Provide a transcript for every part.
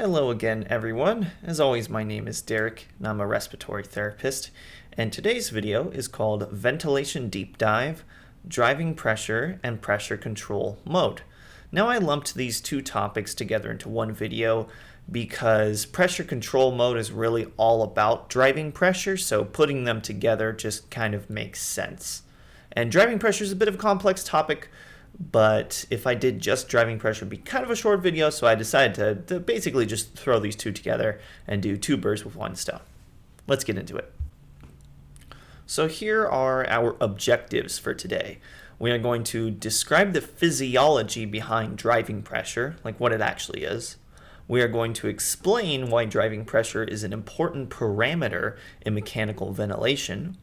Hello again, everyone. As always, my name is Derek, and I'm a respiratory therapist. And today's video is called Ventilation Deep Dive, Driving Pressure and Pressure Control Mode. Now, I lumped these two topics together into one video because pressure control mode is really all about driving pressure, so putting them together just kind of makes sense. And driving pressure is a bit of a complex topic, but if I did just driving pressure, it'd be kind of a short video, so I decided to basically just throw these two together and do two birds with one stone. Let's get into it. So here are our objectives for today. We are going to describe the physiology behind driving pressure, like what it actually is. We are going to explain why driving pressure is an important parameter in mechanical ventilation.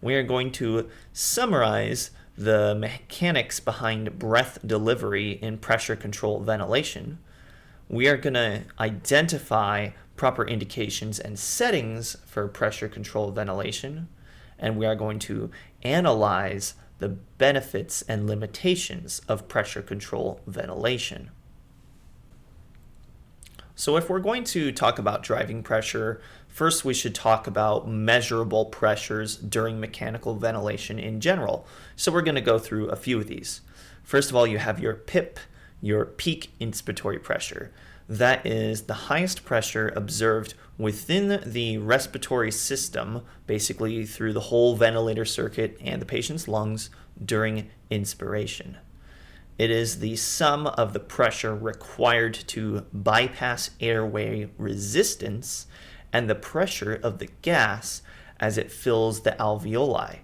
We are going to summarize the mechanics behind breath delivery in pressure control ventilation. We are going to identify proper indications and settings for pressure control ventilation, and we are going to analyze the benefits and limitations of pressure control ventilation. So if we're going to talk about driving pressure, first we should talk about measurable pressures during mechanical ventilation in general. So we're going to go through a few of these. First of all, you have your PIP, your peak inspiratory pressure. That is the highest pressure observed within the respiratory system, basically through the whole ventilator circuit and the patient's lungs during inspiration. It is the sum of the pressure required to bypass airway resistance and the pressure of the gas as it fills the alveoli.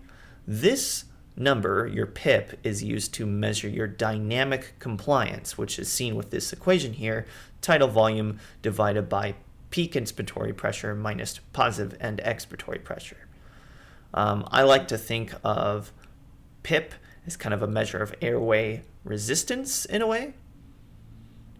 This number, your PIP, is used to measure your dynamic compliance, which is seen with this equation here, tidal volume divided by peak inspiratory pressure minus positive end expiratory pressure. I like to think of PIP as kind of a measure of airway resistance in a way.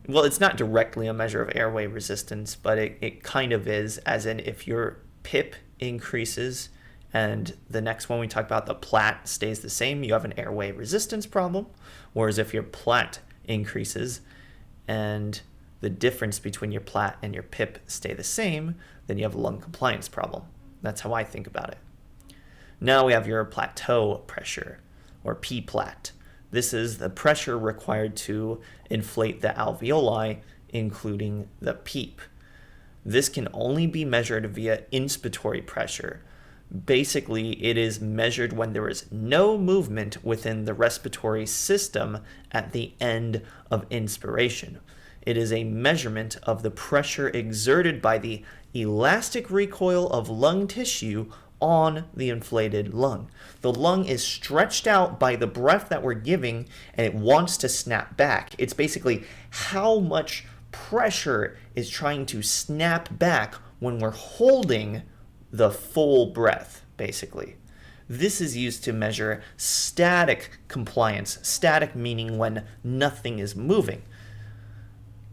Well, it's not directly a measure of airway resistance, but it kind of is, as in if your PIP increases and the next one we talk about, the plat, stays the same, you have an airway resistance problem. Whereas if your plat increases and the difference between your plat and your PIP stay the same, then you have a lung compliance problem. That's how I think about it. Now we have your plateau pressure, or P-plat. This is the pressure required to inflate the alveoli, including the PEEP. This can only be measured via inspiratory pressure. Basically, it is measured when there is no movement within the respiratory system at the end of inspiration. It is a measurement of the pressure exerted by the elastic recoil of lung tissue on the inflated lung. The lung is stretched out by the breath that we're giving, and it wants to snap back. It's basically how much pressure is trying to snap back when we're holding the full breath, basically. This is used to measure static compliance. Static meaning when nothing is moving.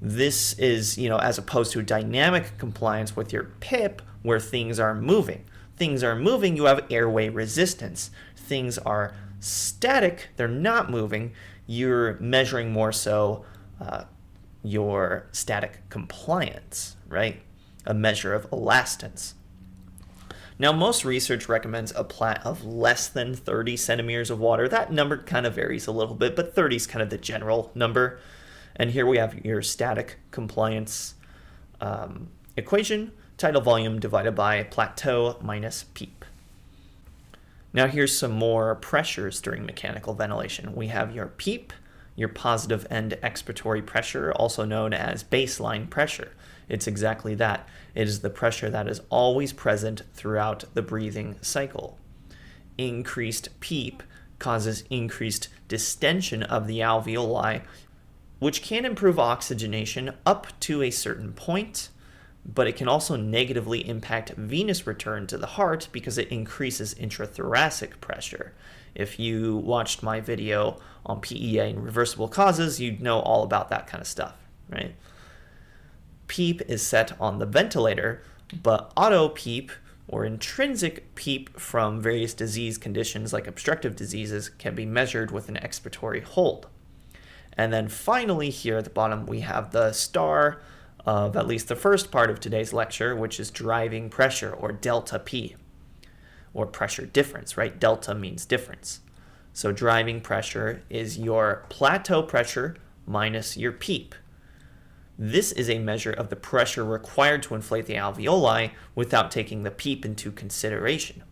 This is, as opposed to dynamic compliance with your PIP, where things are moving. Things are moving, you have airway resistance. Things are static, they're not moving, you're measuring more so your static compliance, right? A measure of elastance. Now, most research recommends a plat of less than 30 centimeters of water. That number kind of varies a little bit, but 30 is kind of the general number. And here we have your static compliance equation. Tidal volume divided by plateau minus PEEP. Now here's some more pressures during mechanical ventilation. We have your PEEP, your positive end expiratory pressure, also known as baseline pressure. It's exactly that. It is the pressure that is always present throughout the breathing cycle. Increased PEEP causes increased distension of the alveoli, which can improve oxygenation up to a certain point, but it can also negatively impact venous return to the heart because it increases intrathoracic pressure. If you watched my video on PEA and reversible causes, you'd know all about that kind of stuff, right? PEEP is set on the ventilator, but auto PEEP or intrinsic PEEP from various disease conditions like obstructive diseases can be measured with an expiratory hold. And then finally here at the bottom we have the star of at least the first part of today's lecture, which is driving pressure, or delta P, or pressure difference, right? Delta means difference. So driving pressure is your plateau pressure minus your PEEP. This is a measure of the pressure required to inflate the alveoli without taking the PEEP into consideration.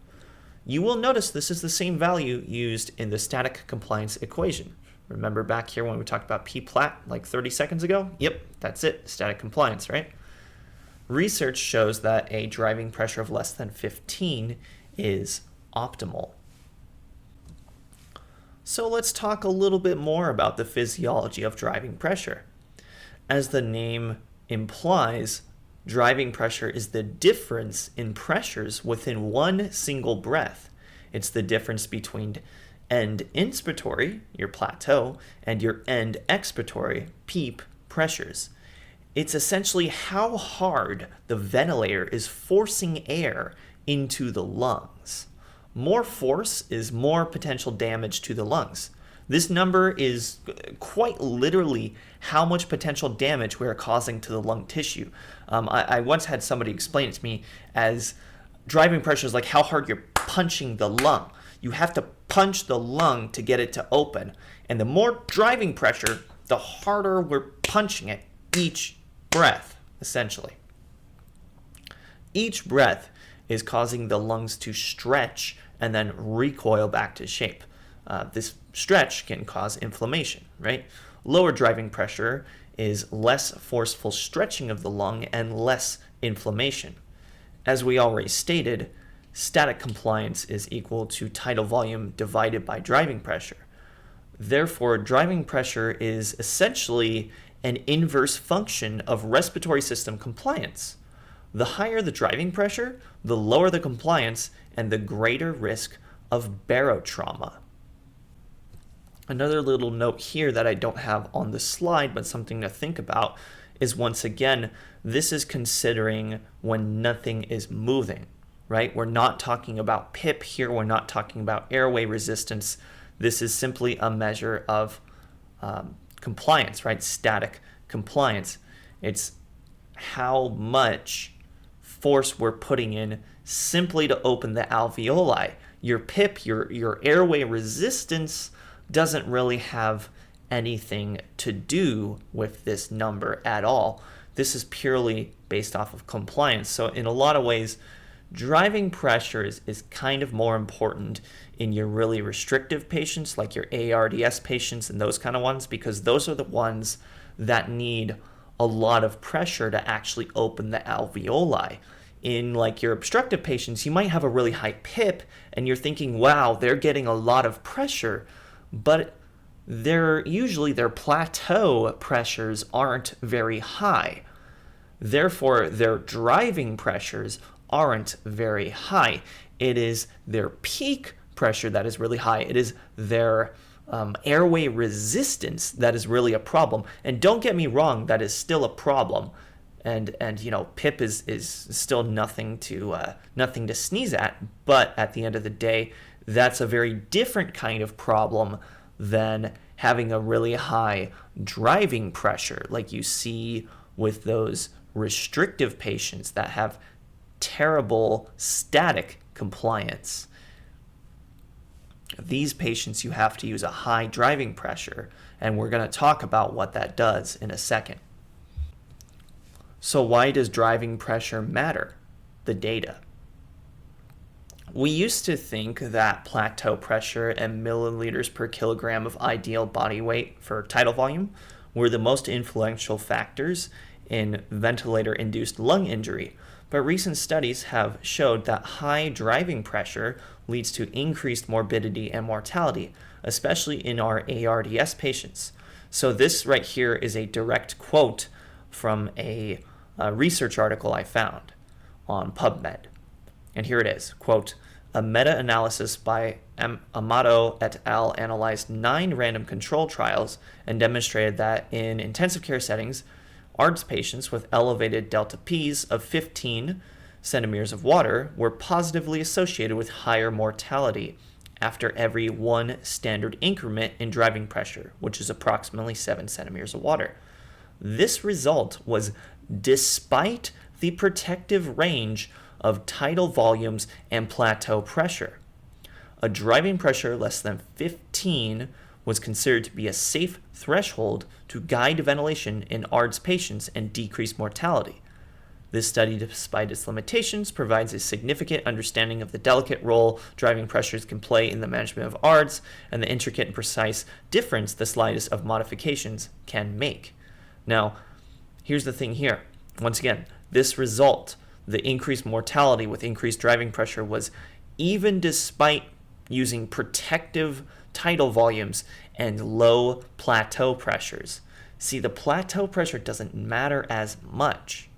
You will notice this is the same value used in the static compliance equation. Remember back here when we talked about P-plat like 30 seconds ago? Yep, that's it, static compliance, right? Research shows that a driving pressure of less than 15 is optimal. So let's talk a little bit more about the physiology of driving pressure. As the name implies, driving pressure is the difference in pressures within one single breath. It's the difference between end inspiratory, your plateau, and your end expiratory, PEEP, pressures. It's essentially how hard the ventilator is forcing air into the lungs. More force is more potential damage to the lungs. This number is quite literally how much potential damage we are causing to the lung tissue. I once had somebody explain it to me as driving pressure is like how hard you're punching the lung. You have to punch the lung to get it to open. And the more driving pressure, the harder we're punching it each breath, essentially. Each breath is causing the lungs to stretch and then recoil back to shape. This stretch can cause inflammation, right? Lower driving pressure is less forceful stretching of the lung and less inflammation. As we already stated, static compliance is equal to tidal volume divided by driving pressure. Therefore, driving pressure is essentially an inverse function of respiratory system compliance. The higher the driving pressure, the lower the compliance, and the greater risk of barotrauma. Another little note here that I don't have on the slide, but something to think about, is once again, this is considering when nothing is moving, right? We're not talking about PIP here. We're not talking about airway resistance. This is simply a measure of compliance, right? Static compliance. It's how much force we're putting in simply to open the alveoli. Your PIP, your airway resistance, doesn't really have anything to do with this number at all. This is purely based off of compliance. So in a lot of ways, driving pressure is kind of more important in your really restrictive patients, like your ARDS patients and those kind of ones, because those are the ones that need a lot of pressure to actually open the alveoli. In like your obstructive patients, you might have a really high PIP and you're thinking, wow, they're getting a lot of pressure, but their plateau pressures aren't very high. Therefore, their driving pressures aren't very high. It is their peak pressure that is really high. It is their airway resistance that is really a problem. And don't get me wrong, that is still a problem. And you know, PIP is still nothing to sneeze at. But at the end of the day, that's a very different kind of problem than having a really high driving pressure, like you see with those restrictive patients that have terrible static compliance. These patients, you have to use a high driving pressure, and we're going to talk about what that does in a second. So why does driving pressure matter? The data. We used to think that plateau pressure and milliliters per kilogram of ideal body weight for tidal volume were the most influential factors in ventilator-induced lung injury, but recent studies have showed that high driving pressure leads to increased morbidity and mortality, especially in our ARDS patients. So this right here is a direct quote from a research article I found on PubMed. And here it is, quote, a meta-analysis by Amato et al. Analyzed 9 random control trials and demonstrated that in intensive care settings, ARDS patients with elevated delta Ps of 15 centimeters of water were positively associated with higher mortality after every 1 standard increment in driving pressure, which is approximately 7 centimeters of water. This result was despite the protective range of tidal volumes and plateau pressure. A driving pressure less than 15 was considered to be a safe threshold to guide ventilation in ARDS patients and decrease mortality. This study, despite its limitations, provides a significant understanding of the delicate role driving pressures can play in the management of ARDS and the intricate and precise difference the slightest of modifications can make. Now, here's the thing here. Once again, this result, the increased mortality with increased driving pressure, was even despite using protective tidal volumes and low plateau pressures. See, the plateau pressure doesn't matter as much.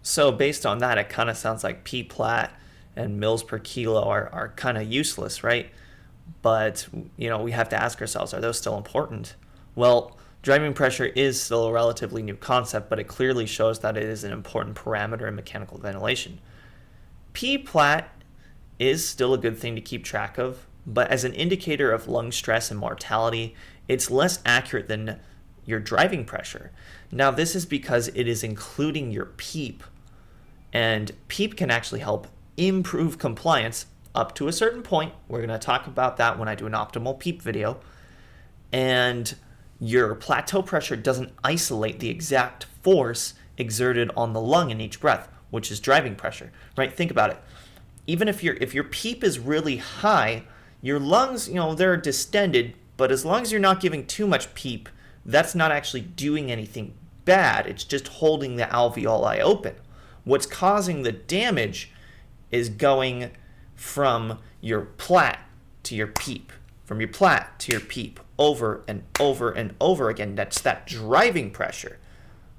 So based on that, it kind of sounds like P-plat and mils per kilo are kind of useless, right? But, we have to ask ourselves, are those still important? Well, driving pressure is still a relatively new concept, but it clearly shows that it is an important parameter in mechanical ventilation. P-plat is still a good thing to keep track of, but as an indicator of lung stress and mortality, it's less accurate than your driving pressure. Now, this is because it is including your PEEP, and PEEP can actually help improve compliance up to a certain point. We're going to talk about that when I do an optimal PEEP video. And your plateau pressure doesn't isolate the exact force exerted on the lung in each breath, which is driving pressure, right? Think about it. Even if your PEEP is really high, your lungs, they're distended, but as long as you're not giving too much PEEP, that's not actually doing anything bad. It's just holding the alveoli open. What's causing the damage is going from your plat to your PEEP, from your plat to your PEEP, over and over and over again. That's that driving pressure.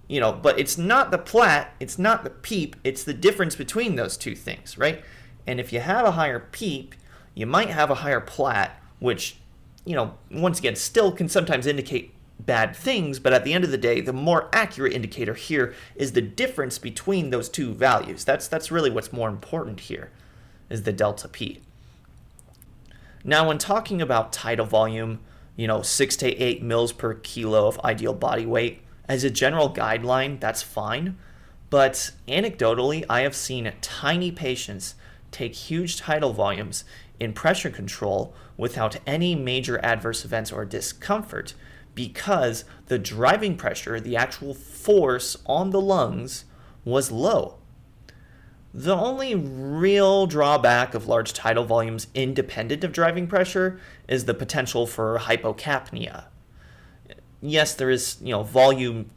But it's not the plat, it's not the PEEP, it's the difference between those two things, right? And if you have a higher PEEP, you might have a higher plat, which, once again, still can sometimes indicate bad things, but at the end of the day, the more accurate indicator here is the difference between those two values. That's really what's more important here, is the delta P. Now, when talking about tidal volume, 6 to 8 mils per kilo of ideal body weight, as a general guideline, that's fine. But anecdotally, I have seen tiny patients take huge tidal volumes in pressure control without any major adverse events or discomfort, because the driving pressure, the actual force on the lungs, was low. The only real drawback of large tidal volumes independent of driving pressure is the potential for hypocapnia. Yes, there is, volume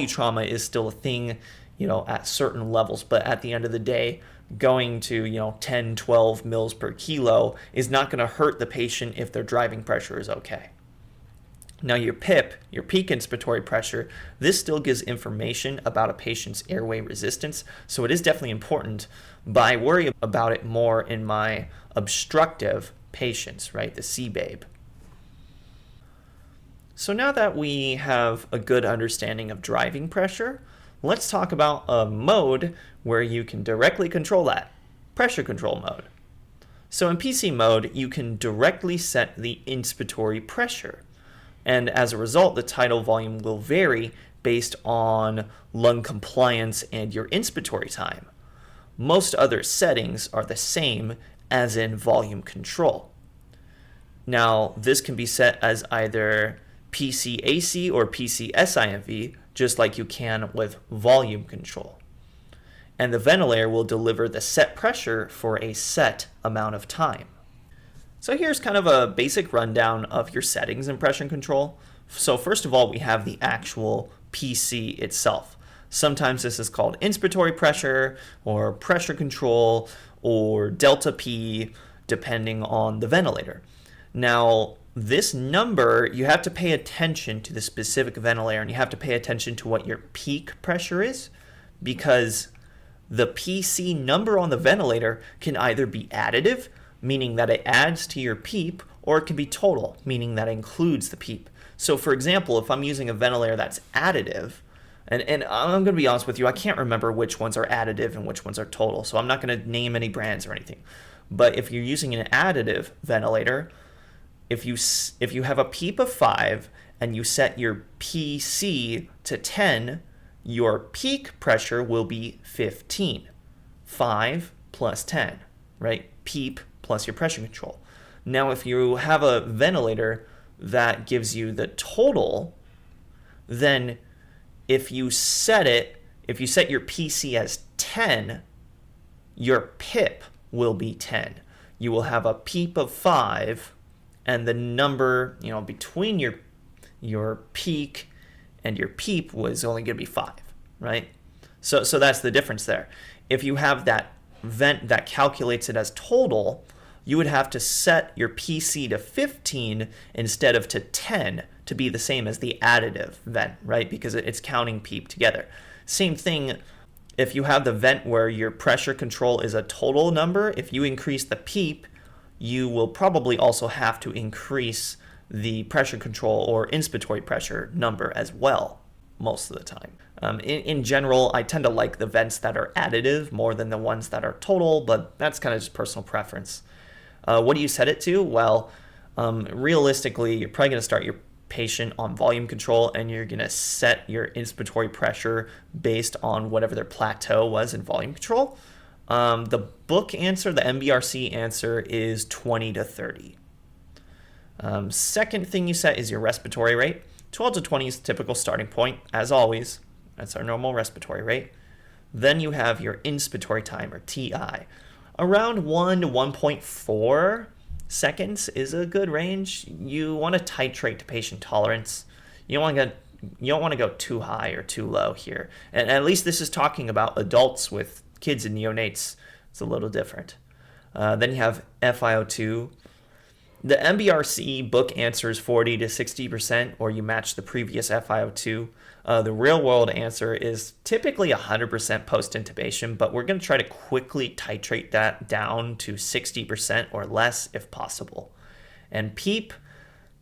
trauma is still a thing, at certain levels, but at the end of the day, going to, 10, 12 mils per kilo is not going to hurt the patient if their driving pressure is okay. Now, your PIP, your peak inspiratory pressure, this still gives information about a patient's airway resistance, so it is definitely important, but I worry about it more in my obstructive patients, right, the CBABE. So now that we have a good understanding of driving pressure, let's talk about a mode where you can directly control that, pressure control mode. So in PC mode, you can directly set the inspiratory pressure. And as a result, the tidal volume will vary based on lung compliance and your inspiratory time. Most other settings are the same as in volume control. Now, this can be set as either PCAC or PCSIMV, just like you can with volume control. And the ventilator will deliver the set pressure for a set amount of time. So here's kind of a basic rundown of your settings in pressure control. So first of all, we have the actual PC itself. Sometimes this is called inspiratory pressure or pressure control or delta P, depending on the ventilator. Now, this number, you have to pay attention to the specific ventilator, and you have to pay attention to what your peak pressure is, because the PC number on the ventilator can either be additive, meaning that it adds to your PEEP, or it can be total, meaning that it includes the PEEP. So for example, if I'm using a ventilator that's additive, and I'm going to be honest with you, I can't remember which ones are additive and which ones are total, so I'm not going to name any brands or anything. But if you're using an additive ventilator, if you have a PEEP of 5 and you set your PC to 10, your peak pressure will be 15. 5 plus 10, right? PEEP plus your pressure control. Now, if you have a ventilator that gives you the total, then if you set your PC as 10, your PIP will be 10. You will have a PEEP of 5, and the number, between your peak and your PEEP was only going to be 5, right? So that's the difference there. If you have that vent that calculates it as total, you would have to set your PC to 15 instead of to 10 to be the same as the additive vent, right? Because it's counting PEEP together. Same thing if you have the vent where your pressure control is a total number. If you increase the PEEP, you will probably also have to increase the pressure control or inspiratory pressure number as well, most of the time. In general, I tend to like the vents that are additive more than the ones that are total, but that's kind of just personal preference. What do you set it to? Well, realistically, you're probably going to start your patient on volume control, and you're going to set your inspiratory pressure based on whatever their plateau was in volume control. The book answer, the MBRC answer, is 20 to 30. Second thing you set is your respiratory rate. 12 to 20 is the typical starting point, as always. That's our normal respiratory rate. Then you have your inspiratory time, or TI. Around 1 to 1.4 seconds is a good range. You want to titrate to patient tolerance. You don't want to go too high or too low here. And at least this is talking about adults. With kids and neonates, it's a little different. Then you have FiO2. The MBRC book answers 40 to 60%, or you match the previous FiO2. The real-world answer is typically 100% post-intubation, but we're going to try to quickly titrate that down to 60% or less if possible. And PEEP,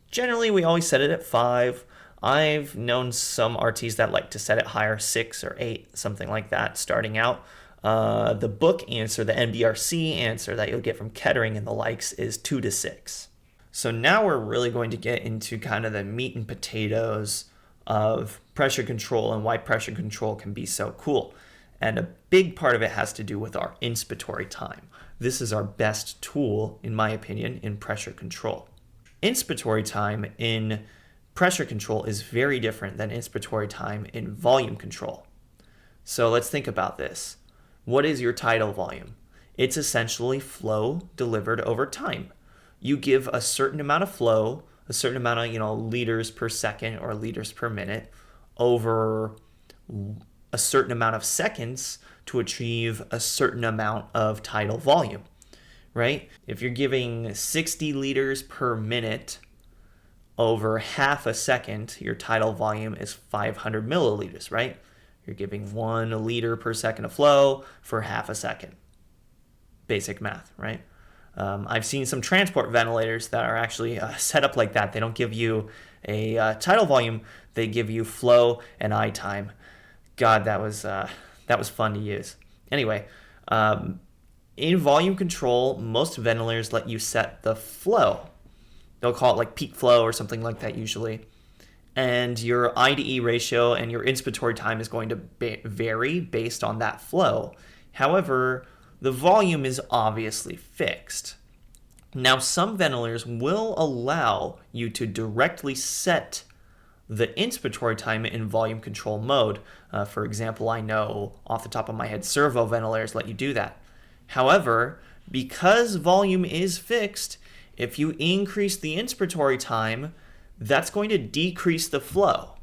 generally we always set it at 5. I've known some RTs that like to set it higher, 6 or 8, something like that, starting out. The book answer, the MBRC answer that you'll get from Kettering and the likes, is 2 to 6. So now we're really going to get into kind of the meat and potatoes of pressure control and why pressure control can be so cool. And a big part of it has to do with our inspiratory time. This is our best tool, in my opinion, in pressure control. Inspiratory time in pressure control is very different than inspiratory time in volume control. So let's think about this. What is your tidal volume? It's essentially flow delivered over time. You give a certain amount of flow, a certain amount of, liters per second or liters per minute over a certain amount of seconds to achieve a certain amount of tidal volume, right? If you're giving 60 liters per minute over half a second, your tidal volume is 500 milliliters, right? You're giving 1 liter per second of flow for half a second. Basic math, right? I've seen some transport ventilators that are actually set up like that. They don't give you a tidal volume; they give you flow and I time. God, that was fun to use. Anyway, in volume control, most ventilators let you set the flow. They'll call it like peak flow or something like that usually. And your I to E ratio and your inspiratory time is going to vary based on that flow. However, the volume is obviously fixed. Now, some ventilators will allow you to directly set the inspiratory time in volume control mode. For example, I know off the top of my head, servo ventilators let you do that. However, because volume is fixed, if you increase the inspiratory time, that's going to decrease the flow,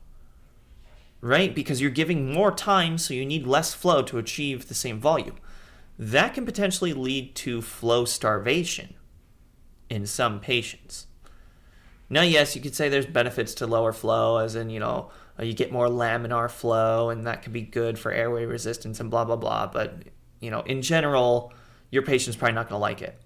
right? Because you're giving more time, so you need less flow to achieve the same volume. That can potentially lead to flow starvation in some patients. Now, yes, you could say there's benefits to lower flow, as in, you get more laminar flow, and that can be good for airway resistance and blah, blah, blah. But, in general, your patient's probably not going to like it.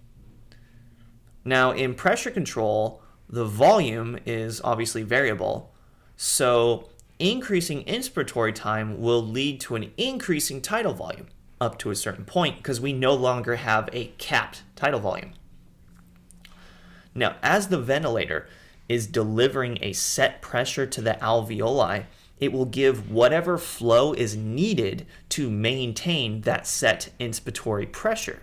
Now, in pressure control, the volume is obviously variable. So increasing inspiratory time will lead to an increasing tidal volume up to a certain point because we no longer have a capped tidal volume. Now, as the ventilator, is delivering a set pressure to the alveoli, it will give whatever flow is needed to maintain that set inspiratory pressure.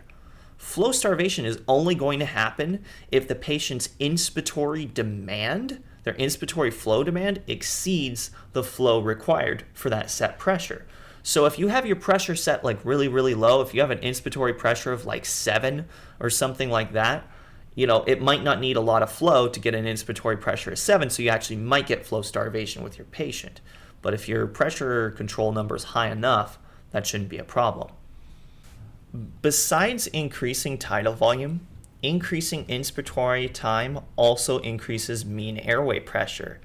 Flow starvation is only going to happen if the patient's inspiratory demand, their inspiratory flow demand, exceeds the flow required for that set pressure. So if you have your pressure set like really, really low, if you have an inspiratory pressure of like 7 or something like that, it might not need a lot of flow to get an inspiratory pressure of 7, so you actually might get flow starvation with your patient. But if your pressure control number is high enough, that shouldn't be a problem. Besides increasing tidal volume, increasing inspiratory time also increases mean airway pressure.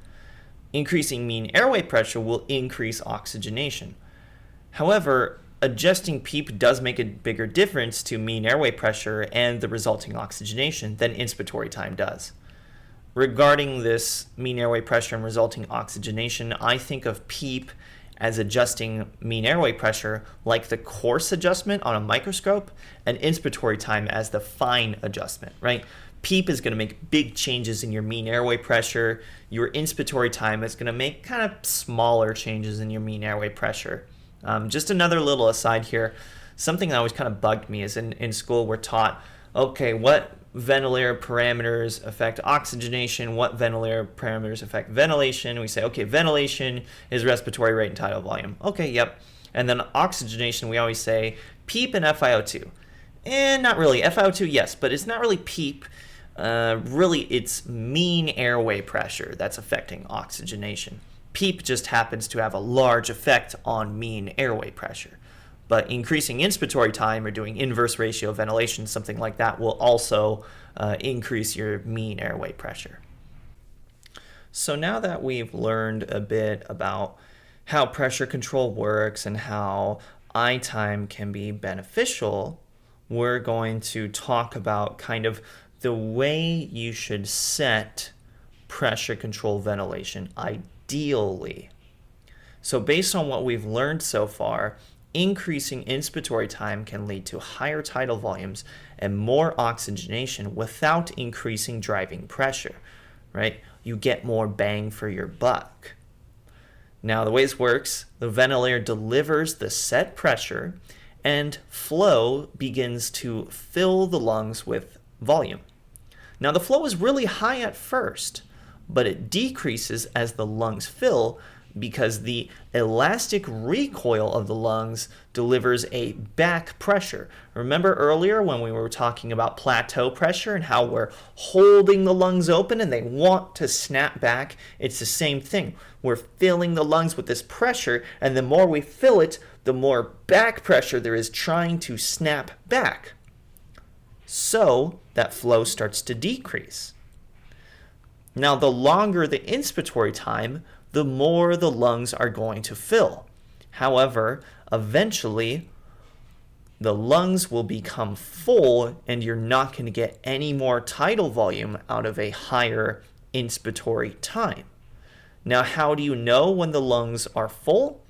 Increasing mean airway pressure will increase oxygenation. However, adjusting PEEP does make a bigger difference to mean airway pressure and the resulting oxygenation than inspiratory time does. Regarding this mean airway pressure and resulting oxygenation, I think of PEEP as adjusting mean airway pressure like the coarse adjustment on a microscope, and inspiratory time as the fine adjustment, right? PEEP is going to make big changes in your mean airway pressure. Your inspiratory time is going to make kind of smaller changes in your mean airway pressure. Just another little aside here, something that always kind of bugged me is in school we're taught, okay, what ventilator parameters affect oxygenation, what ventilator parameters affect ventilation. We say, okay, ventilation is respiratory rate and tidal volume. Okay, yep. And then oxygenation, we always say PEEP and FiO2. Not really. FiO2, yes, but it's not really PEEP. Really, it's mean airway pressure that's affecting oxygenation. PEEP just happens to have a large effect on mean airway pressure. But increasing inspiratory time or doing inverse ratio ventilation, something like that, will also increase your mean airway pressure. So now that we've learned a bit about how pressure control works and how I time can be beneficial, we're going to talk about kind of the way you should set pressure control ventilation ideally. So based on what we've learned so far, increasing inspiratory time can lead to higher tidal volumes and more oxygenation without increasing driving pressure, right? You get more bang for your buck. Now, the way this works, the ventilator delivers the set pressure and flow begins to fill the lungs with volume. Now, the flow is really high at first, but it decreases as the lungs fill because the elastic recoil of the lungs delivers a back pressure. Remember earlier when we were talking about plateau pressure and how we're holding the lungs open and they want to snap back? It's the same thing. We're filling the lungs with this pressure, and the more we fill it, the more back pressure there is trying to snap back. So that flow starts to decrease. Now, the longer the inspiratory time, the more the lungs are going to fill. However, eventually, the lungs will become full and you're not going to get any more tidal volume out of a higher inspiratory time. Now, how do you know when the lungs are full?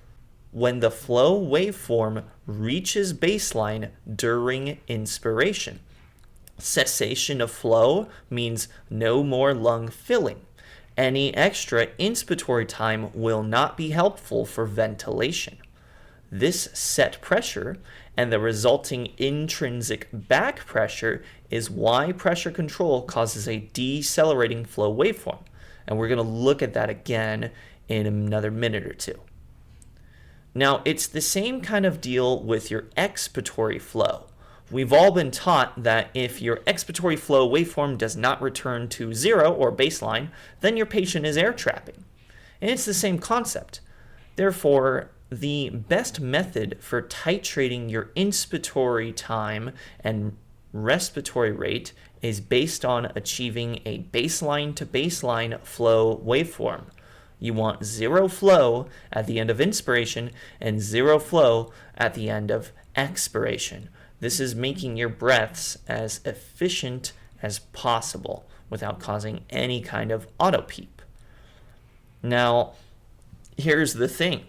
When the flow waveform reaches baseline during inspiration. Cessation of flow means no more lung filling. Any extra inspiratory time will not be helpful for ventilation. This set pressure and the resulting intrinsic back pressure is why pressure control causes a decelerating flow waveform. And we're going to look at that again in another minute or two. Now, it's the same kind of deal with your expiratory flow. We've all been taught that if your expiratory flow waveform does not return to zero or baseline, then your patient is air trapping. And it's the same concept. Therefore, the best method for titrating your inspiratory time and respiratory rate is based on achieving a baseline to baseline flow waveform. You want zero flow at the end of inspiration and zero flow at the end of expiration. This is making your breaths as efficient as possible without causing any kind of auto-peep. Now, here's the thing.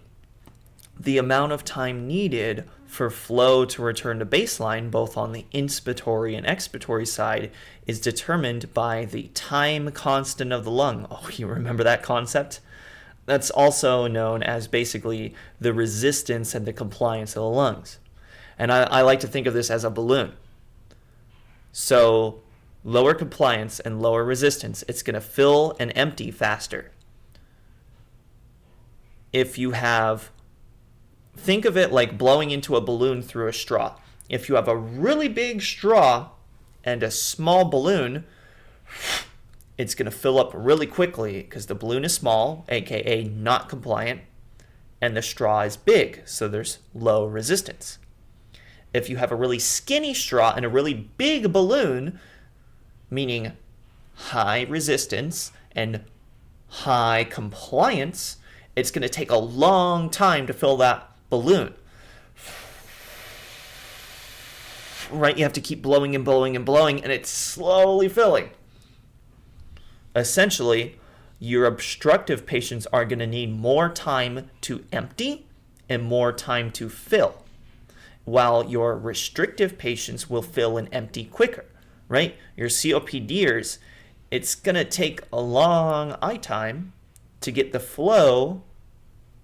the amount of time needed for flow to return to baseline, both on the inspiratory and expiratory side, is determined by the time constant of the lung. Oh, you remember that concept? That's also known as basically the resistance and the compliance of the lungs. And I like to think of this as a balloon. So lower compliance and lower resistance, it's going to fill and empty faster. If you have, think of it like blowing into a balloon through a straw. If you have a really big straw and a small balloon, it's going to fill up really quickly because the balloon is small, aka not compliant, and the straw is big, so there's low resistance. If you have a really skinny straw and a really big balloon, meaning high resistance and high compliance, it's going to take a long time to fill that balloon. Right? You have to keep blowing and blowing and blowing, and it's slowly filling. Essentially, your obstructive patients are going to need more time to empty and more time to fill, while your restrictive patients will fill and empty quicker, right? Your COPDers, it's going to take a long I time to get the flow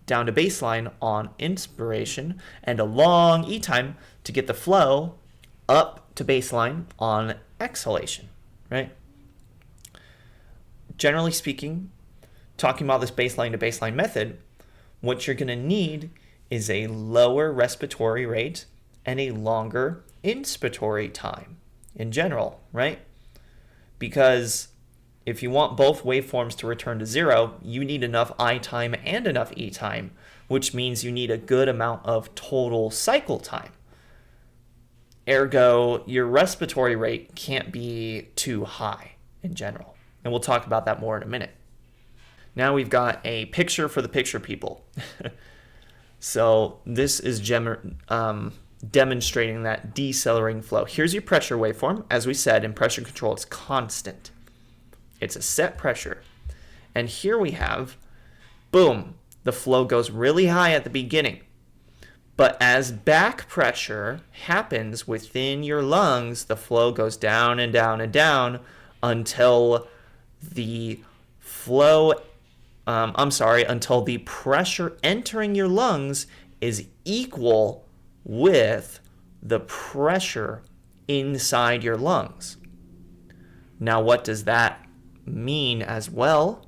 down to baseline on inspiration and a long E time to get the flow up to baseline on exhalation, right? Generally speaking, talking about this baseline to baseline method, what you're going to need is a lower respiratory rate and a longer inspiratory time in general, right? Because if you want both waveforms to return to zero, you need enough I time and enough E time, which means you need a good amount of total cycle time. Ergo, your respiratory rate can't be too high in general. And we'll talk about that more in a minute. Now we've got a picture for the picture people. So this is demonstrating that decelerating flow. Here's your pressure waveform. As we said, in pressure control, it's constant. It's a set pressure. And here we have, boom, the flow goes really high at the beginning. But as back pressure happens within your lungs, the flow goes down and down and down until the until the pressure entering your lungs is equal with the pressure inside your lungs. Now, what does that mean as well?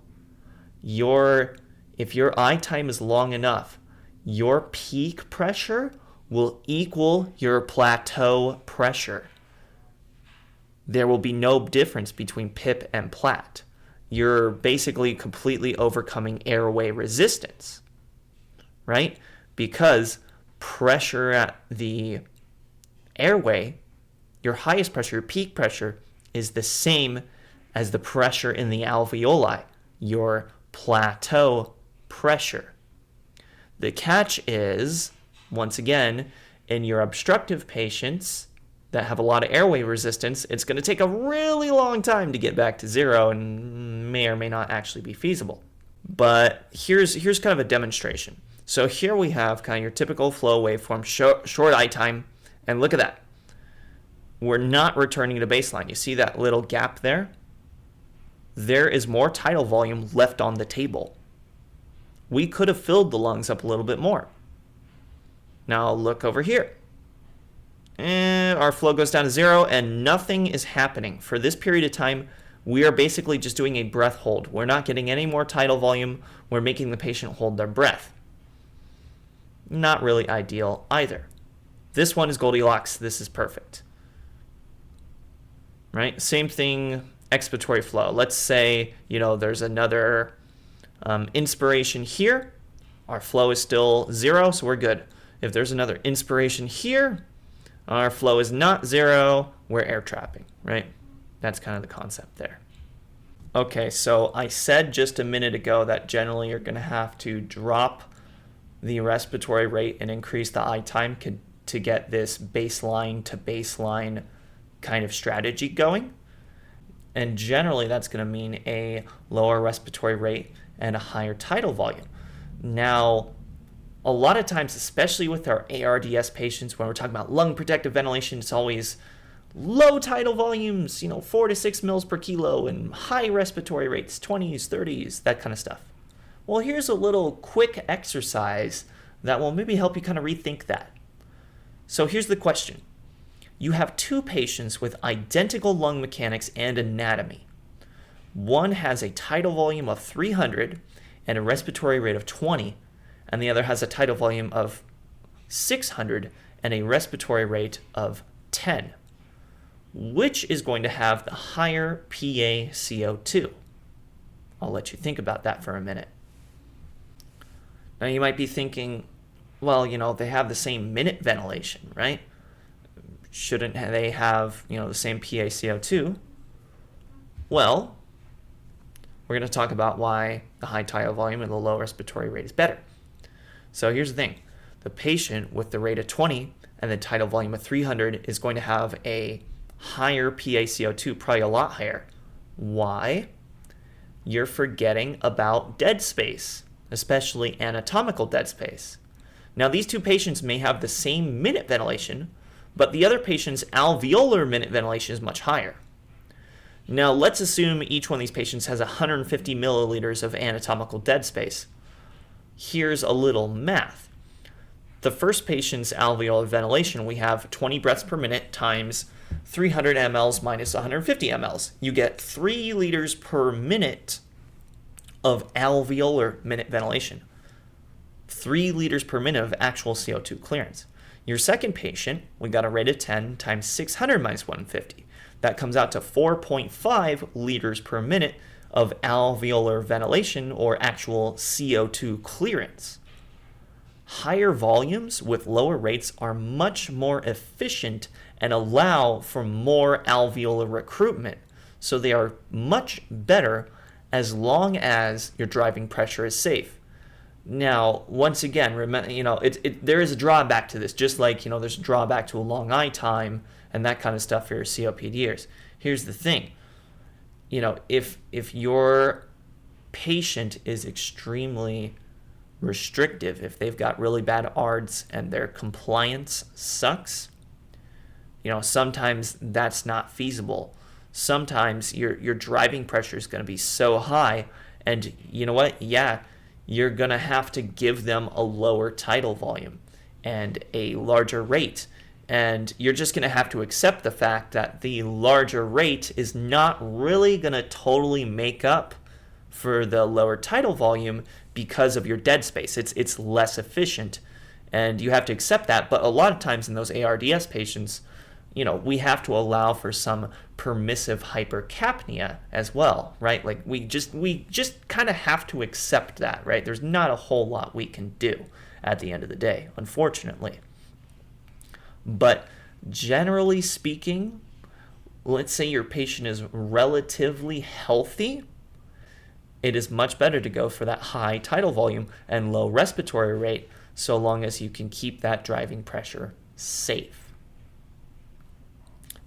If your I time is long enough, your peak pressure will equal your plateau pressure. There will be no difference between PIP and plat. You're basically completely overcoming airway resistance, right? Because pressure at the airway, your highest pressure, your peak pressure, is the same as the pressure in the alveoli, your plateau pressure. The catch is, once again, in your obstructive patients that have a lot of airway resistance, it's going to take a really long time to get back to zero and may or may not actually be feasible. But here's kind of a demonstration. So here we have kind of your typical flow waveform, short I time, and look at that. We're not returning to baseline. You see that little gap there? There is more tidal volume left on the table. We could have filled the lungs up a little bit more. Now look over here. And our flow goes down to zero and nothing is happening. For this period of time, we are basically just doing a breath hold. We're not getting any more tidal volume. We're making the patient hold their breath. Not really ideal either. This one is Goldilocks. This is perfect. Right? Same thing, expiratory flow. Let's say, there's another inspiration here. Our flow is still zero, so we're good. If there's another inspiration here, our flow is not zero, we're air trapping, right? That's kind of the concept there. Okay, so I said just a minute ago that generally you're going to have to drop the respiratory rate and increase the I time to get this baseline to baseline kind of strategy going. And generally that's going to mean a lower respiratory rate and a higher tidal volume. Now, A lot of times, especially with our ARDS patients, when we're talking about lung protective ventilation, it's always low tidal volumes, 4 to 6 mils per kilo, and high respiratory rates, 20s, 30s, that kind of stuff. Well, here's a little quick exercise that will maybe help you kind of rethink that. So here's the question. You have two patients with identical lung mechanics and anatomy. One has a tidal volume of 300 and a respiratory rate of 20, and the other has a tidal volume of 600 and a respiratory rate of 10. Which is going to have the higher PaCO2? I'll let you think about that for a minute. Now you might be thinking, well, they have the same minute ventilation, right? Shouldn't they have, the same PaCO2? Well, we're going to talk about why the high tidal volume and the low respiratory rate is better. So here's the thing. The patient with the rate of 20 and the tidal volume of 300 is going to have a higher PaCO2, probably a lot higher. Why? You're forgetting about dead space, especially anatomical dead space. Now, these two patients may have the same minute ventilation, but the other patient's alveolar minute ventilation is much higher. Now, let's assume each one of these patients has 150 milliliters of anatomical dead space. Here's a little math. The first patient's alveolar ventilation, we have 20 breaths per minute times 300 mLs minus 150 mLs. You get 3 liters per minute of alveolar minute ventilation. 3 liters per minute of actual CO2 clearance. Your second patient, we got a rate of 10 times 600 minus 150. That comes out to 4.5 liters per minute of alveolar ventilation or actual CO2 clearance. Higher volumes with lower rates are much more efficient and allow for more alveolar recruitment. So they are much better as long as your driving pressure is safe. Now, once again, remember, there is a drawback to this, just like, there's a drawback to a long eye time and that kind of stuff for your COPDers. Here's the thing, if your patient is extremely restrictive, if they've got really bad ARDS and their compliance sucks, sometimes that's not feasible. Sometimes your driving pressure is going to be so high, and you know what? Yeah, you're going to have to give them a lower tidal volume and a larger rate. And you're just going to have to accept the fact that the larger rate is not really going to totally make up for the lower tidal volume because of your dead space. It's less efficient, and you have to accept that. But a lot of times in those ARDS patients, we have to allow for some permissive hypercapnia as well, right? Like we just kind of have to accept that, right? There's not a whole lot we can do at the end of the day, unfortunately. But generally speaking, let's say your patient is relatively healthy, it is much better to go for that high tidal volume and low respiratory rate so long as you can keep that driving pressure safe.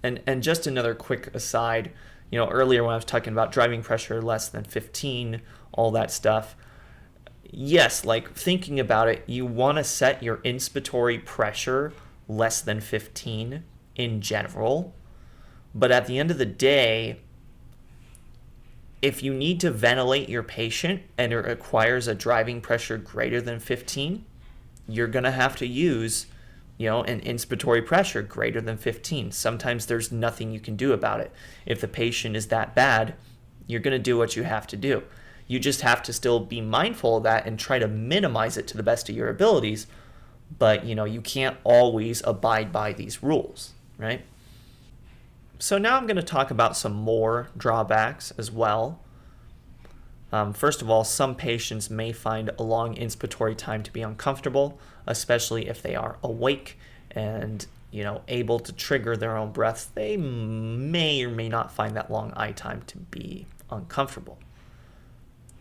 And just another quick aside, earlier when I was talking about driving pressure less than 15, all that stuff, yes, like thinking about it, you want to set your inspiratory pressure less than 15 in general. But at the end of the day, if you need to ventilate your patient and it requires a driving pressure greater than 15, you're going to have to use, an inspiratory pressure greater than 15. Sometimes there's nothing you can do about it. If the patient is that bad, you're going to do what you have to do. You just have to still be mindful of that and try to minimize it to the best of your abilities. But, you can't always abide by these rules, right? So now I'm going to talk about some more drawbacks as well. First of all, some patients may find a long inspiratory time to be uncomfortable, especially if they are awake and, able to trigger their own breaths. They may or may not find that long eye time to be uncomfortable.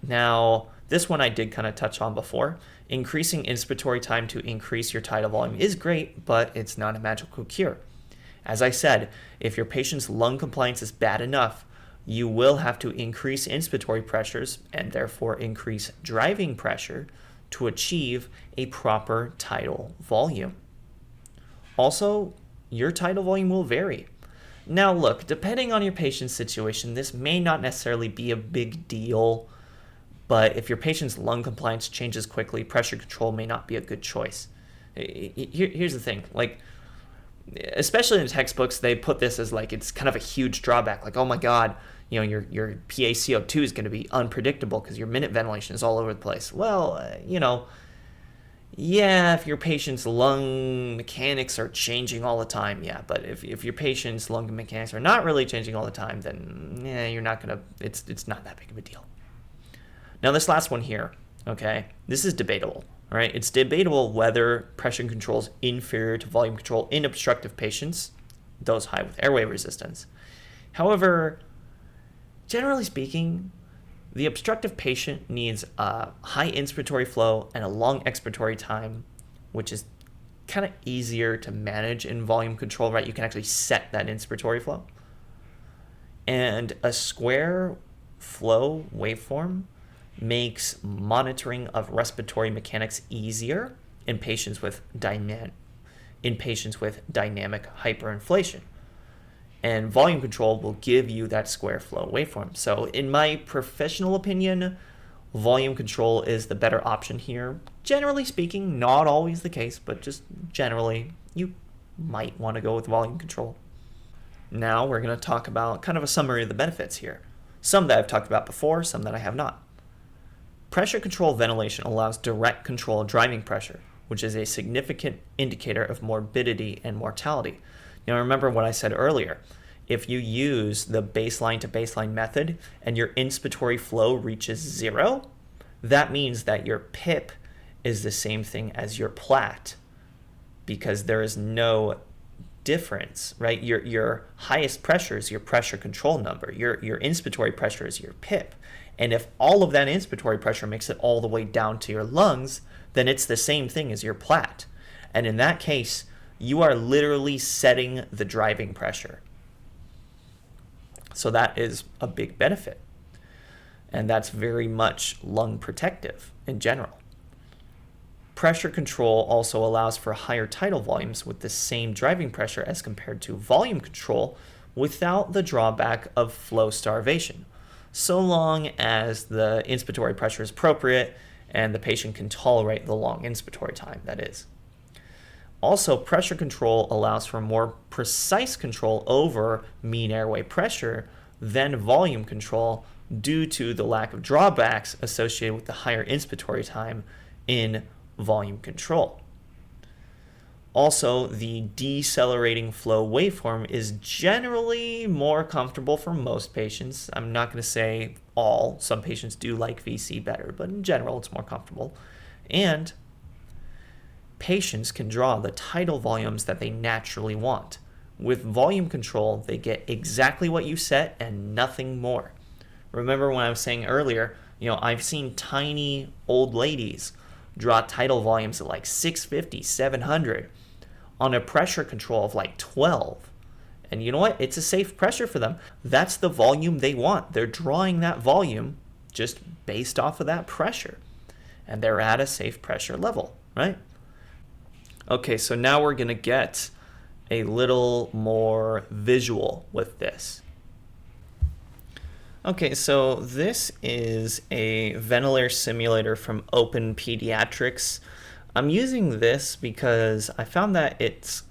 Now, this one I did kind of touch on before. Increasing inspiratory time to increase your tidal volume is great, but it's not a magical cure. As I said, if your patient's lung compliance is bad enough, you will have to increase inspiratory pressures and therefore increase driving pressure to achieve a proper tidal volume. Also, your tidal volume will vary. Now look, depending on your patient's situation, this may not necessarily be a big deal, but if your patient's lung compliance changes quickly, pressure control may not be a good choice. Here's the thing, like, especially in the textbooks, they put this as like it's kind of a huge drawback. Like, oh my God, you know, your PaCO2 is going to be unpredictable because your minute ventilation is all over the place. Well, you know, yeah, if your patient's lung mechanics are changing all the time, yeah. But if your patient's lung mechanics are not really changing all the time, then yeah, you're not gonna. It's not that big of a deal. Now this last one here, okay, this is debatable. All right, it's debatable whether pressure control is inferior to volume control in obstructive patients, those high with airway resistance. However, generally speaking, the obstructive patient needs a high inspiratory flow and a long expiratory time, which is kind of easier to manage in volume control, right? You can actually set that inspiratory flow. And a square flow waveform makes monitoring of respiratory mechanics easier in patients with dynamic hyperinflation. And volume control will give you that square flow waveform. So in my professional opinion, volume control is the better option here. Generally speaking, not always the case, but just generally, you might want to go with volume control. Now we're going to talk about kind of a summary of the benefits here. Some that I've talked about before, some that I have not. Pressure control ventilation allows direct control of driving pressure, which is a significant indicator of morbidity and mortality. Now remember what I said earlier. If you use the baseline to baseline method and your inspiratory flow reaches 0, that means that your PIP is the same thing as your plat, because there is no difference, right? Your highest pressure is your pressure control number. Your inspiratory pressure is your PIP. And if all of that inspiratory pressure makes it all the way down to your lungs, then it's the same thing as your plat. And in that case, you are literally setting the driving pressure. So that is a big benefit. And that's very much lung protective in general. Pressure control also allows for higher tidal volumes with the same driving pressure as compared to volume control without the drawback of flow starvation, so long as the inspiratory pressure is appropriate and the patient can tolerate the long inspiratory time, that is. Also, pressure control allows for more precise control over mean airway pressure than volume control due to the lack of drawbacks associated with the higher inspiratory time in volume control. Also, the decelerating flow waveform is generally more comfortable for most patients. I'm not going to say all. Some patients do like VC better, but in general, it's more comfortable. And patients can draw the tidal volumes that they naturally want. With volume control, they get exactly what you set and nothing more. Remember when I was saying earlier, I've seen tiny old ladies draw tidal volumes at like 650, 700 on a pressure control of like 12. And you know what? It's a safe pressure for them. That's the volume they want. They're drawing that volume just based off of that pressure. And they're at a safe pressure level, right? Okay, so now we're going to get a little more visual with this. Okay, so this is a ventilator simulator from Open Pediatrics. I'm using this because I found that it's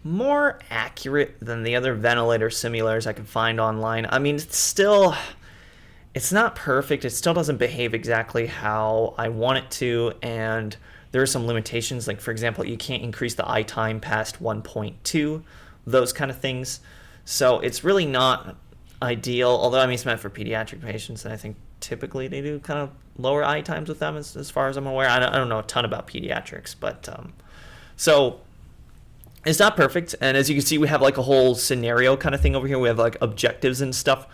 more accurate than the other ventilator simulators I could find online. I mean, it's not perfect. It still doesn't behave exactly how I want it to, and there are some limitations. Like, for example, you can't increase the I time past 1.2, those kind of things. So it's really not ideal, although I mean it's meant for pediatric patients, and I think typically they do kind of lower I times with them as far as I'm aware. I don't know a ton about pediatrics, but so it's not perfect. And as you can see, we have like a whole scenario kind of thing over here. We have like objectives and stuff.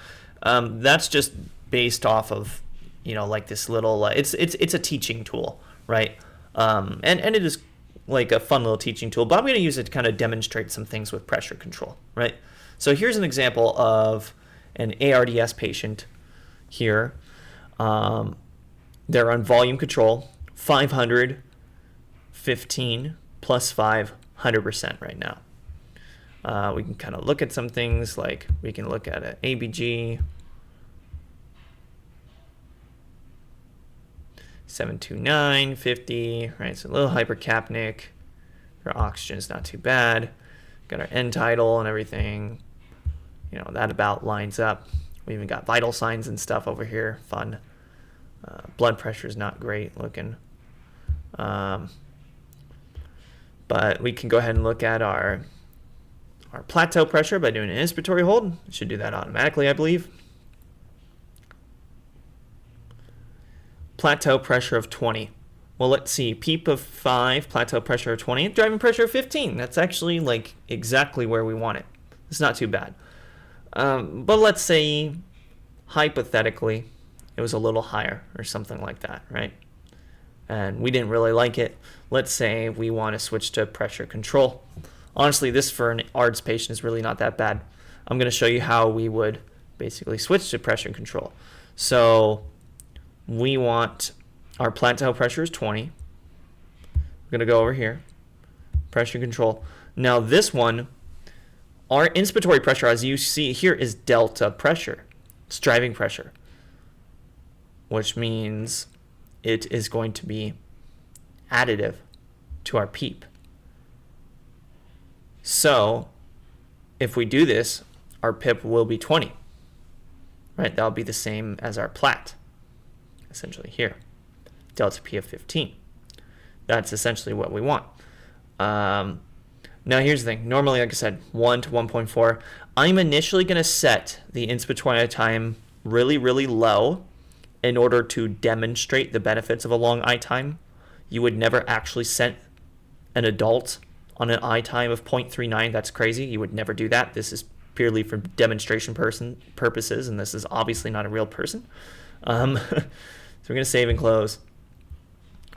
That's just based off of like this little it's a teaching tool, right? And it is like a fun little teaching tool, but I'm going to use it to kind of demonstrate some things with pressure control, right? So here's an example of an ARDS patient here. They're on volume control 500, 15, plus 5, 100% right now. We can kind of look at some things, like we can look at an ABG, 729, 50, right? So a little hypercapnic. Our oxygen's not too bad. Got our end tidal and everything. You know, that about lines up. We even got vital signs and stuff over here. Fun. Blood pressure's not great looking. But we can go ahead and look at our plateau pressure by doing an inspiratory hold. It should do that automatically, I believe. Plateau pressure of 20. Well, let's see. PEEP of 5, plateau pressure of 20, driving pressure of 15. That's actually like exactly where we want it. It's not too bad. But let's say, hypothetically, it was a little higher or something like that, right? And we didn't really like it. Let's say we want to switch to pressure control. Honestly, this for an ARDS patient is really not that bad. I'm going to show you how we would basically switch to pressure control. So we want our plateau pressure is 20. We're going to go over here, pressure control. Now this one, our inspiratory pressure, as you see here, is delta pressure. It's driving pressure, which means it is going to be additive to our PEEP. So if we do this, our PIP will be 20, right? That'll be the same as our plat, essentially here, delta P of 15. That's essentially what we want. Now here's the thing. Normally, like I said, 1 to 1.4. I'm initially going to set the inspiratory time really, really low in order to demonstrate the benefits of a long I time. You would never actually set an adult on an I time of 0.39. That's crazy. You would never do that. This is purely for demonstration purposes, and this is obviously not a real person. So we're going to save and close.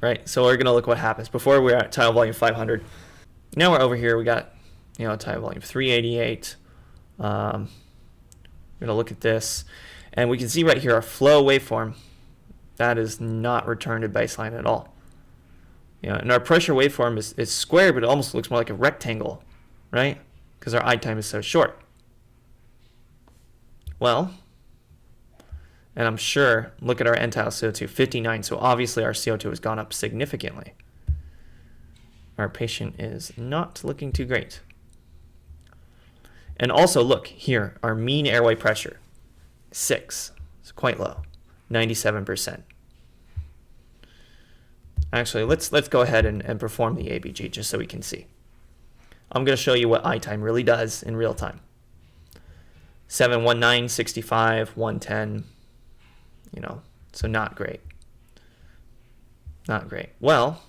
Right, so we're going to look what happens. Before we were at tidal volume 500. Now we're over here. We got, tidal volume 388. We're going to look at this. And we can see right here our flow waveform. That is not returned to baseline at all. And our pressure waveform is square, but it almost looks more like a rectangle, right? Because our I time is so short. Well, and I'm sure, look at our end-tidal CO2, 59. So obviously our CO2 has gone up significantly. Our patient is not looking too great. And also look here, our mean airway pressure, 6. It's quite low, 97%. Actually, let's go ahead and perform the ABG just so we can see. I'm going to show you what I time really does in real time. 719, 65, 110. So not great. Not great. Well,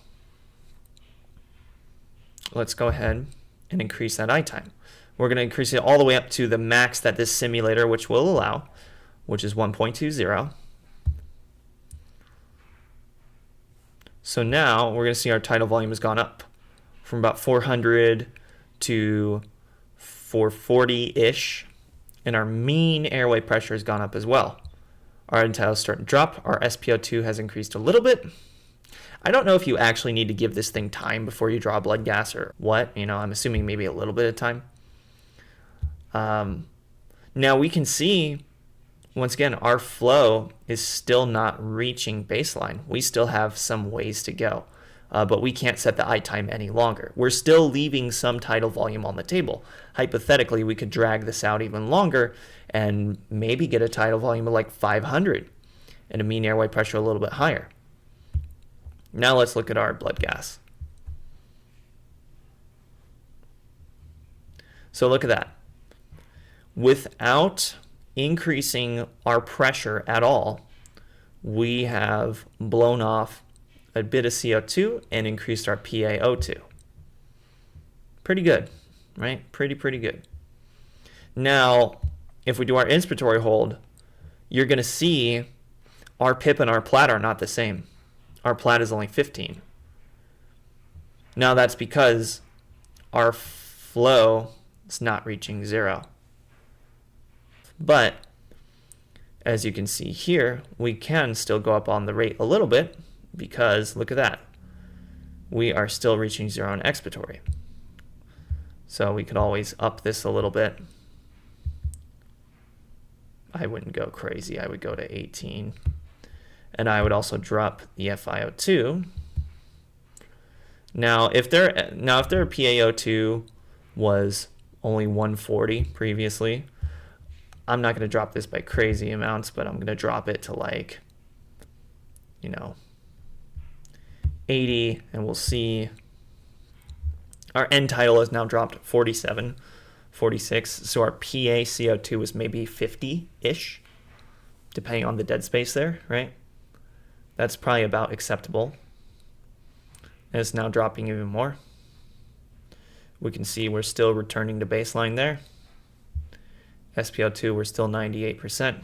let's go ahead and increase that I time. We're going to increase it all the way up to the max that this simulator, which will allow, which is 1.20. So now we're going to see our tidal volume has gone up from about 400 to 440-ish, and our mean airway pressure has gone up as well. Our end tidal is starting to drop. Our SpO2 has increased a little bit. I don't know if you actually need to give this thing time before you draw blood gas or what. I'm assuming maybe a little bit of time. Now we can see, once again, our flow is still not reaching baseline. We still have some ways to go, but we can't set the I time any longer. We're still leaving some tidal volume on the table. Hypothetically, we could drag this out even longer and maybe get a tidal volume of like 500 and a mean airway pressure a little bit higher. Now let's look at our blood gas. So look at that. Without increasing our pressure at all, we have blown off a bit of CO2 and increased our PaO2. Pretty good, right? Pretty good. Now, if we do our inspiratory hold, you're going to see our PIP and our plat are not the same. Our plat is only 15. Now that's because our flow is not reaching 0. But as you can see here, we can still go up on the rate a little bit because look at that. We are still reaching zero on expiratory. So we could always up this a little bit. I wouldn't go crazy. I would go to 18. And I would also drop the FiO2. Now, if their PaO2 was only 140 previously, I'm not going to drop this by crazy amounts, but I'm going to drop it to like, 80, and we'll see. Our end tidal has now dropped 47, 46, so our PaCO2 is maybe 50-ish, depending on the dead space there, right? That's probably about acceptable. And it's now dropping even more. We can see we're still returning to baseline there. SpO2, we're still 98%.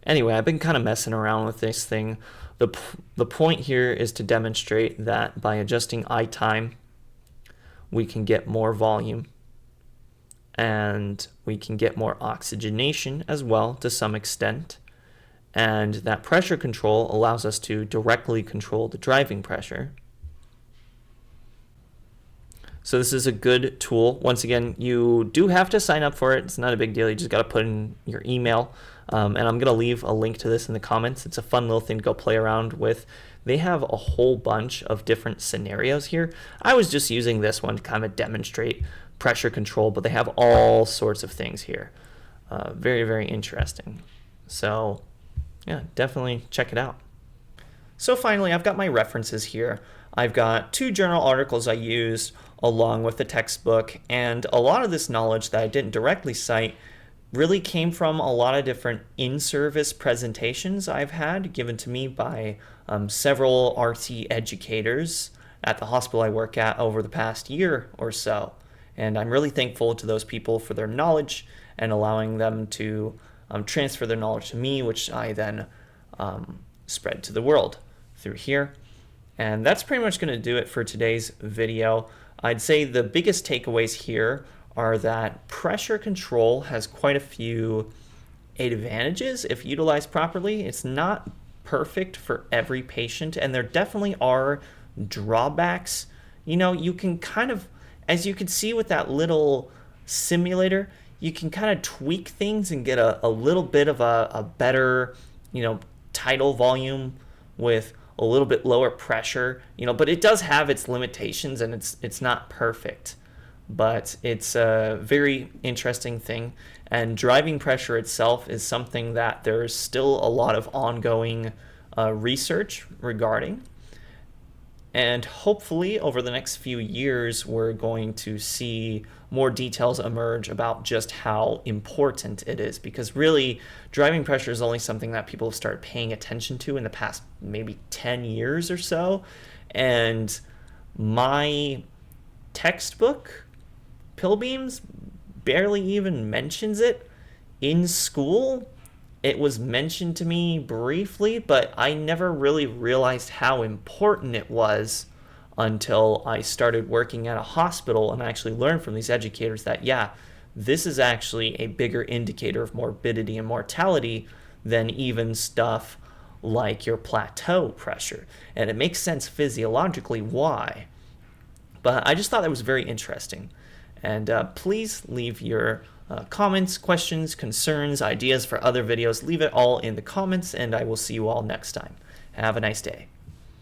Anyway, I've been kind of messing around with this thing. The point here is to demonstrate that by adjusting I time, we can get more volume and we can get more oxygenation as well to some extent. And that pressure control allows us to directly control the driving pressure. So this is a good tool. Once again, you do have to sign up for it. It's not a big deal. You just got to put in your email. And I'm going to leave a link to this in the comments. It's a fun little thing to go play around with. They have a whole bunch of different scenarios here. I was just using this one to kind of demonstrate pressure control, but they have all sorts of things here. Very, very interesting. So yeah, definitely check it out. So finally, I've got my references here. I've got 2 journal articles I used along with the textbook, and a lot of this knowledge that I didn't directly cite really came from a lot of different in-service presentations I've had given to me by several RT educators at the hospital I work at over the past year or so. And I'm really thankful to those people for their knowledge and allowing them to transfer their knowledge to me, which I then spread to the world through here. And that's pretty much going to do it for today's video. I'd say the biggest takeaways here are that pressure control has quite a few advantages if utilized properly. It's not perfect for every patient, and there definitely are drawbacks. You can kind of, as you can see with that little simulator, you can kind of tweak things and get a little bit of a better, tidal volume with a little bit lower pressure, but it does have its limitations and it's not perfect. But it's a very interesting thing, and driving pressure itself is something that there's still a lot of ongoing research regarding. And hopefully over the next few years, we're going to see more details emerge about just how important it is, because really driving pressure is only something that people have started paying attention to in the past maybe 10 years or so. And my textbook, Pilbeam's, barely even mentions it. In school, it was mentioned to me briefly, but I never really realized how important it was until I started working at a hospital and I actually learned from these educators that, yeah, this is actually a bigger indicator of morbidity and mortality than even stuff like your plateau pressure. And it makes sense physiologically why. But I just thought that was very interesting. And please leave your comments, questions, concerns, ideas for other videos. Leave it all in the comments, and I will see you all next time. Have a nice day.